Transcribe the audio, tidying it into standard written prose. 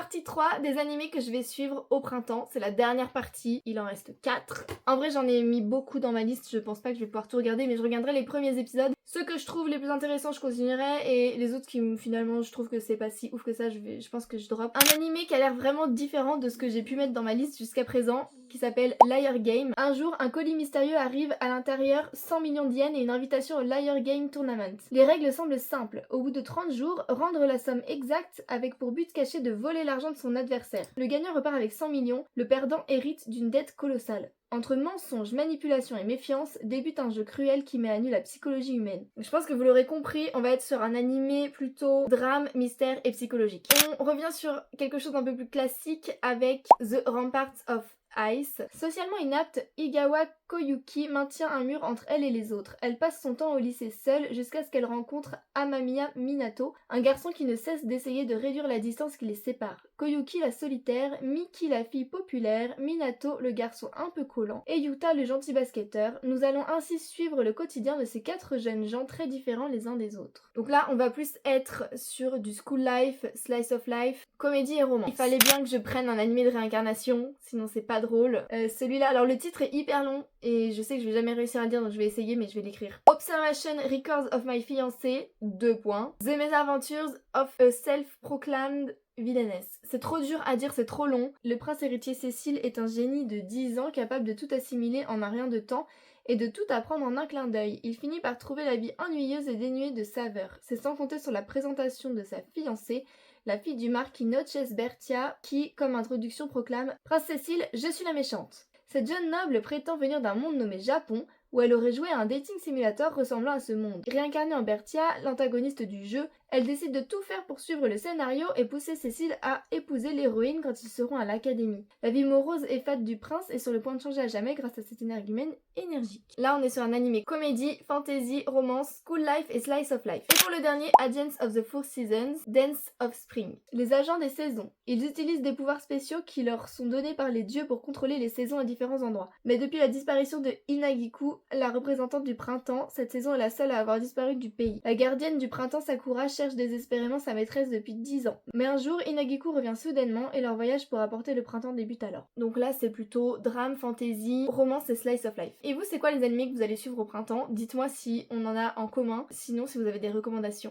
Partie 3 des animés que je vais suivre au printemps, c'est la dernière partie, il en reste 4. En vrai j'en ai mis beaucoup dans ma liste, je pense pas que je vais pouvoir tout regarder, mais je regarderai les premiers épisodes. Ceux que je trouve les plus intéressants je continuerai, et les autres qui finalement je trouve que c'est pas si ouf que ça, je pense que je drop. Un animé qui a l'air vraiment différent de ce que j'ai pu mettre dans ma liste jusqu'à présent, qui s'appelle Liar Game. Un jour, un colis mystérieux arrive, à l'intérieur 100 millions d'yens et une invitation au Liar Game Tournament. Les règles semblent simples, au bout de 30 jours, rendre la somme exacte avec pour but caché de voler l'argent de son adversaire. Le gagnant repart avec 100 millions, le perdant hérite d'une dette colossale. Entre mensonges, manipulation et méfiance, débute un jeu cruel qui met à nu la psychologie humaine. Je pense que vous l'aurez compris, on va être sur un animé plutôt drame, mystère et psychologique. On revient sur quelque chose d'un peu plus classique avec The Ramparts of Ice. Socialement inapte, Igawa Koyuki maintient un mur entre elle et les autres. Elle passe son temps au lycée seule jusqu'à ce qu'elle rencontre Amamiya Minato, un garçon qui ne cesse d'essayer de réduire la distance qui les sépare. Koyuki la solitaire, Miki la fille populaire, Minato le garçon un peu collant et Yuta le gentil basketteur. Nous allons ainsi suivre le quotidien de ces 4 jeunes gens très différents les uns des autres. Donc là, on va plus être sur du school life, slice of life, comédie et romance. Il fallait bien que je prenne un animé de réincarnation, sinon c'est pas drôle. Celui-là, alors le titre est hyper long et je sais que je vais jamais réussir à le dire, donc je vais essayer, mais je vais l'écrire. Observation Records of My Fiancé, 2 points. The Misadventures of a Self-Proclaimed Villainess. C'est trop dur à dire, c'est trop long. Le prince héritier Cécile est un génie de 10 ans capable de tout assimiler en un rien de temps et de tout apprendre en un clin d'œil. Il finit par trouver la vie ennuyeuse et dénuée de saveur. C'est sans compter sur la présentation de sa fiancée, la fille du marquis Noches Bertia, qui, comme introduction, proclame « Prince Cécile, je suis la méchante ». Cette jeune noble prétend venir d'un monde nommé Japon, où elle aurait joué à un dating simulator ressemblant à ce monde. Réincarnée en Bertia, l'antagoniste du jeu, elle décide de tout faire pour suivre le scénario et pousser Cécile à épouser l'héroïne quand ils seront à l'académie. La vie morose et fade du prince est sur le point de changer à jamais grâce à cette énergumène énergique. Là, on est sur un animé comédie, fantasy, romance, school life et slice of life. Et pour le dernier, Agents of the Four Seasons, Dance of Spring. Les agents des saisons. Ils utilisent des pouvoirs spéciaux qui leur sont donnés par les dieux pour contrôler les saisons à différents endroits. Mais depuis la disparition de Inagiku, la représentante du printemps, cette saison est la seule à avoir disparu du pays. La gardienne du printemps Sakura cherche désespérément sa maîtresse depuis 10 ans. Mais un jour, Inagiku revient soudainement et leur voyage pour apporter le printemps débute alors. Donc là, c'est plutôt drame, fantasy, romance et slice of life. Et vous, c'est quoi les animés que vous allez suivre au printemps? Dites-moi si on en a en commun, sinon si vous avez des recommandations.